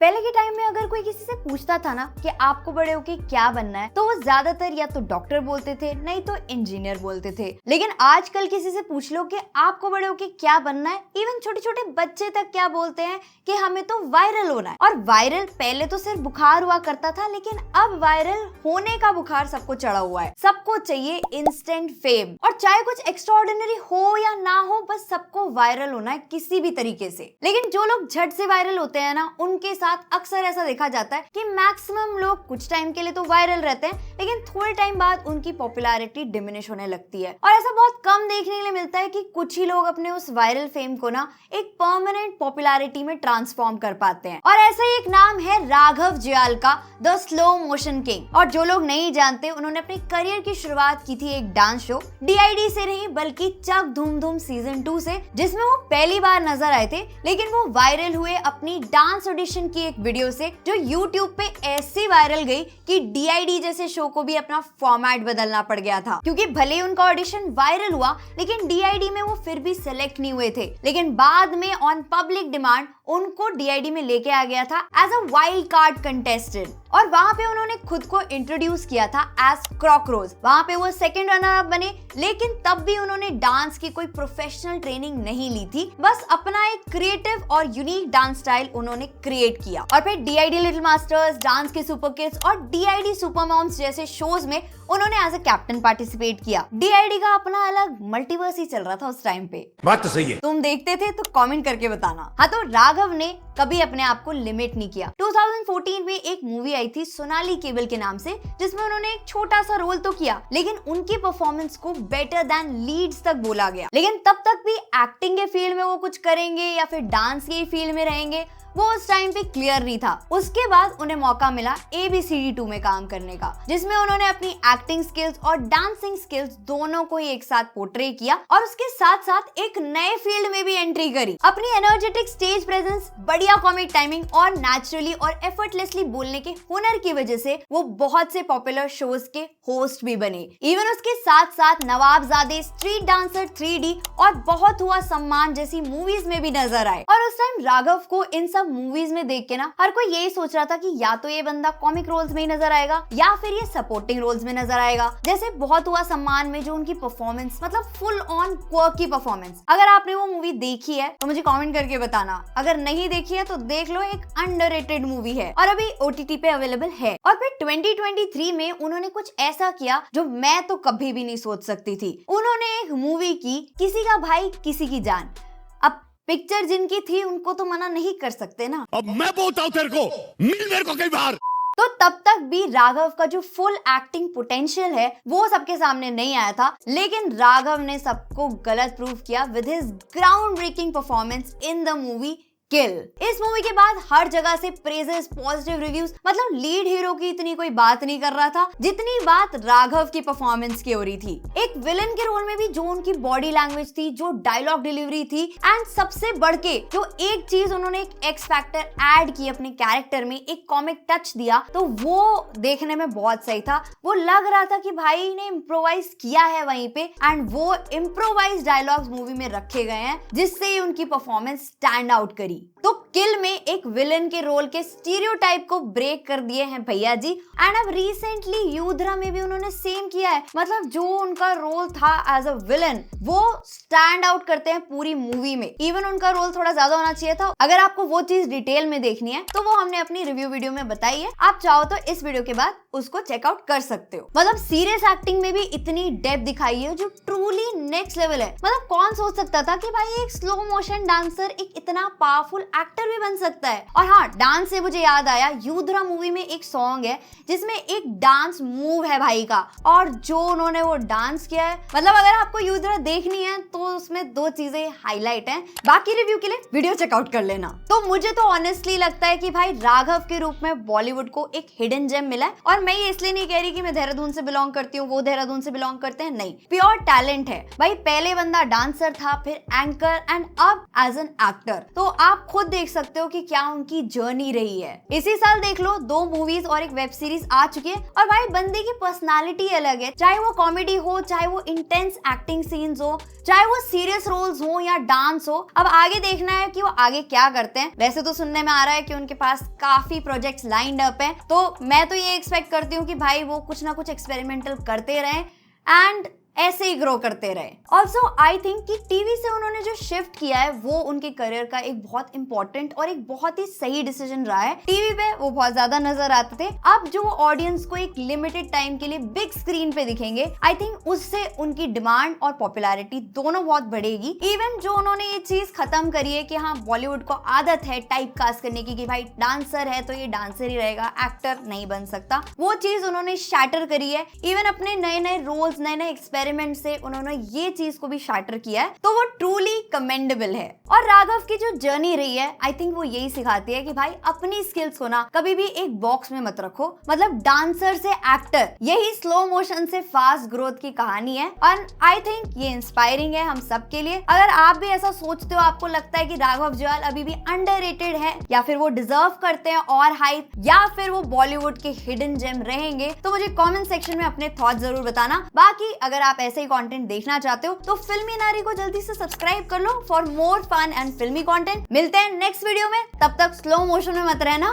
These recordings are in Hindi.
पहले के टाइम में अगर कोई किसी से पूछता था ना कि आपको बड़े होके क्या बनना है, तो वो ज्यादातर या तो डॉक्टर बोलते थे, नहीं तो इंजीनियर बोलते थे। लेकिन आजकल किसी से पूछ लो कि आपको बड़े होके क्या बनना है, इवन छोटे छोटे बच्चे तक क्या बोलते हैं कि हमें तो वायरल होना है। और वायरल पहले तो सिर्फ बुखार हुआ करता था, लेकिन अब वायरल होने का बुखार सबको चढ़ा हुआ है। सबको चाहिए इंस्टेंट फेम, और चाहे कुछ एक्स्ट्राऑर्डिनरी हो या ना हो, बस सबको वायरल होना है किसी भी तरीके से। लेकिन जो लोग झट से वायरल होते हैं ना, उनके साथ अक्सर ऐसा देखा जाता है कि मैक्सिमम लोग कुछ टाइम के लिए तो वायरल रहते हैं, लेकिन थोड़े टाइम बाद उनकी पॉपुलैरिटी डिमिनिश होने लगती है। और ऐसा बहुत कम देखने के लिए मिलता है कि कुछ ही लोग अपने उस वायरल फेम को ना एक परमानेंट पॉपुलैरिटी में ट्रांसफॉर्म कर पाते हैं। और ऐसा ही एक नाम है राघव जुयाल का, द स्लो मोशन किंग। और जो लोग नहीं जानते, उन्होंने अपने करियर की शुरुआत की थी एक डांस शो DID से नहीं, बल्कि चक धूम धूम सीजन 2 से, जिसमें वो पहली बार नजर आए थे। लेकिन वो वायरल हुए अपनी डांस ऑडिशन की एक वीडियो से, जो YouTube पे ऐसी वायरल गई कि DID जैसे शो को भी अपना फॉर्मेट बदलना पड़ गया था। क्योंकि भले ही उनका ऑडिशन वायरल हुआ, लेकिन DID में वो फिर भी सिलेक्ट नहीं हुए थे। लेकिन बाद में ऑन पब्लिक डिमांड उनको DID में लेके आ गया था as a wild card contestant. और वहां पे उन्होंने खुद को इंट्रोड्यूस किया था एज क्रॉकरोज। वहां पे वो सेकंड रनर अप बने, लेकिन तब भी उन्होंने डांस की कोई प्रोफेशनल ट्रेनिंग नहीं ली थी। बस अपना एक क्रिएटिव और यूनिक डांस स्टाइल उन्होंने क्रिएट किया। और फिर DID लिटिल मास्टर्स, डांस के सुपर किड्स और DID सुपर मॉम्स जैसे शोज में उन्होंने एज अ कैप्टन पार्टिसिपेट किया। DID का अपना अलग मल्टीवर्स ही चल रहा था उस टाइम पे। बात तो सही है। तुम देखते थे तो कमेंट करके बताना। हाँ, तो राघव ने कभी अपने आप को लिमिट नहीं किया। 2014 में एक मूवी आई थी सोनाली केबल के नाम से, जिसमें उन्होंने एक छोटा सा रोल तो किया, लेकिन उनकी परफॉर्मेंस को बेटर देन लीड्स तक बोला गया। लेकिन तब तक भी एक्टिंग के फील्ड में वो कुछ करेंगे या फिर डांस के फील्ड में रहेंगे, वो उस टाइम पे क्लियर नहीं था। उसके बाद उन्हें मौका मिला ABCD 2 में काम करने का, जिसमें उन्होंने अपनी एक्टिंग स्किल्स और डांसिंग स्किल्स दोनों को ही एक साथ पोर्ट्रे किया, और उसके साथ साथ एक नए फील्ड में भी एंट्री करी। अपनी एनर्जेटिक स्टेज प्रेजेंस, बढ़िया कॉमिक टाइमिंग और नेचुरली और एफर्टलेसली बोलने के हुनर की वजह से वो बहुत से पॉपुलर शोज के होस्ट भी बने। इवन उसके साथ साथ नवाबजादे, स्ट्रीट डांसर 3D और बहुत हुआ सम्मान जैसी मूवीज में भी नजर आए। और उस टाइम राघव को इन सब मूवीज में देख के ना हर कोई यही सोच रहा था कि या तो ये बंदा कॉमिक रोल्स में ही नजर आएगा, या फिर ये सपोर्टिंग रोल्स में नजर आएगा। जैसे बहुत हुआ सम्मान में जो उनकी परफॉर्मेंस, मतलब फुल ऑन क्वर्की परफॉर्मेंस। अगर आपने वो मूवी देखी है तो मुझे कमेंट करके बताना। अगर नहीं देखी है तो देख लो, एक अंडररेटेड मूवी है और अभी OTT पे अवेलेबल है। और फिर 2023 में उन्होंने कुछ ऐसा किया जो मैं तो कभी भी नहीं सोच सकती थी। उन्होंने एक मूवी की, किसी का भाई किसी की जान। अब पिक्चर जिनकी थी उनको तो मना नहीं कर सकते ना। अब मैं बोलता हूँ तेरे को, मिल मेरे को कई बार। तो तब तक भी राघव का जो फुल एक्टिंग पोटेंशियल है वो सबके सामने नहीं आया था, लेकिन राघव ने सबको गलत प्रूव किया with his ground breaking performance in the movie Kill. इस मूवी के बाद हर जगह से प्रेजेस, पॉजिटिव रिव्यूज, मतलब लीड हीरो की इतनी कोई बात नहीं कर रहा था जितनी बात राघव की परफॉर्मेंस की हो रही थी। एक विलन के रोल में भी जो उनकी बॉडी लैंग्वेज थी, जो डायलॉग डिलीवरी थी, एंड सबसे बढ़ के जो एक चीज उन्होंने एक एक्स फैक्टर ऐड की अपने कैरेक्टर में, एक कॉमिक टच दिया, तो वो देखने में बहुत सही था। वो लग रहा था कि भाई ने इम्प्रोवाइज किया है वहीं पे, एंड वो इम्प्रोवाइज डायलॉग्स मूवी में रखे गए हैं, जिससे उनकी परफॉर्मेंस स्टैंड आउट करी। तो किल में एक विलन के रोल के स्टीरियोटाइप को ब्रेक कर दिए हैं भैया जी। एंड अब रिसेंटली युद्रा में भी उन्होंने सेम किया है। मतलब जो उनका रोल था एज अ विलन, वो स्टैंड आउट करते हैं पूरी मूवी में। इवन उनका रोल थोड़ा ज्यादा होना चाहिए था। अगर आपको वो चीज डिटेल में देखनी है तो वो हमने अपनी रिव्यू वीडियो में बताई है। आप चाहो तो इस वीडियो के बाद उसको चेकआउट कर सकते हो। मतलब सीरियस एक्टिंग में भी इतनी डेप्थ दिखाई है जो ट्रूली नेक्स्ट लेवल है। मतलब कौन सोच सकता था कि भाई एक स्लो मोशन डांसर एक इतना पावरफुल एक्टर भी बन सकता है। और हाँ, डांस से मुझे याद आया, युद्रा मूवी में एक सॉन्ग है जिसमें एक डांस मूव है भाई का, और जो उन्होंने वो डांस किया है, मतलब अगर आपको युद्रा देखनी है तो उसमें दो चीजें हाईलाइट हैं। बाकी रिव्यू के लिए वीडियो चेकआउट कर लेना। तो मुझे तो ऑनेस्टली लगता है कि भाई राघव के रूप में बॉलीवुड को एक हिडन जेम मिला है। और मैं ये इसलिए नहीं कह रही कि मैं देहरादून से बिलोंग करती हूँ, वो देहरादून से बिलोंग करते हैं, नहीं, प्योर टैलेंट है भाई। पहले बंदा डांसर था, फिर एंकर, एंड अब एज एन एक्टर। तो आप आप खुद देख सकते हो कि क्या उनकी जर्नी रही है। इसी साल देख लो 2 मूवीज और एक वेब सीरीज आ चुकी है और भाई बंदे की पर्सनालिटी अलग है, चाहे वो कॉमेडी हो, चाहे वो इंटेंस एक्टिंग सीन्स हो, चाहे वो सीरियस रोल्स हो या डांस हो। अब आगे देखना है कि वो आगे क्या करते हैं। वैसे तो सुनने में आ रहा है कि उनके पास काफी प्रोजेक्ट्स लाइंड अप हैं, तो मैं तो ये एक्सपेक्ट करती हूँ कि भाई वो कुछ ना कुछ एक्सपेरिमेंटल करते रहें एंड ऐसे ही ग्रो करते रहे। ऑल्सो आई थिंक कि टीवी से उन्होंने जो शिफ्ट किया है वो उनके करियर का एक बहुत इंपॉर्टेंट और एक बहुत ही सही डिसीजन रहा है। टीवी पे वो बहुत ज्यादा नजर आते थे, अब जो ऑडियंस को एक लिमिटेड टाइम के लिए बिग स्क्रीन पे दिखेंगे, आई थिंक उससे उनकी डिमांड और पॉपुलैरिटी दोनों बहुत बढ़ेगी। इवन जो उन्होंने ये चीज खत्म करी है कि हाँ बॉलीवुड को आदत है टाइप कास्ट करने की कि भाई डांसर है तो ये डांसर ही रहेगा, एक्टर नहीं बन सकता, वो चीज उन्होंने शैटर करी है। इवन अपने नए नए रोल्स, नए नए एक्सपेरिमेंट से उन्होंने ये चीज को भी शैटर किया है, तो वो ट्रूली कमेंडेबल है। और राघव की जो जर्नी रही है, आई थिंक वो यही सिखाती है कि भाई अपनी स्किल्स को ना कभी भी एक बॉक्स में मत रखो। मतलब डांसर से एक्टर, यही स्लो मोशन से फास्ट ग्रोथ की कहानी है और आई थिंक ये इंस्पायरिंग है हम सब के लिए। अगर आप भी ऐसा सोचते हो, आपको लगता है कि राघव जुयाल अभी भी अंडररेटेड है या फिर वो डिजर्व करते हैं और हाइप, या फिर वो बॉलीवुड के हिडन जेम रहेंगे, तो मुझे कमेंट सेक्शन में अपने थॉट जरूर बताना। बाकी अगर आप ऐसे ही कंटेंट देखना चाहते हो तो फिल्मी नारी को जल्दी से सब्सक्राइब कर लो फॉर मोर फन एंड फिल्मी कंटेंट। मिलते हैं नेक्स्ट वीडियो में, तब तक स्लो मोशन में मत रहना।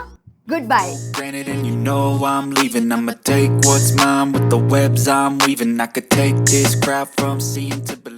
Goodbye. Granted, and you know I'm leaving. I'ma take what's mine with the webs I'm weaving. I could take this crowd from seeing to believing.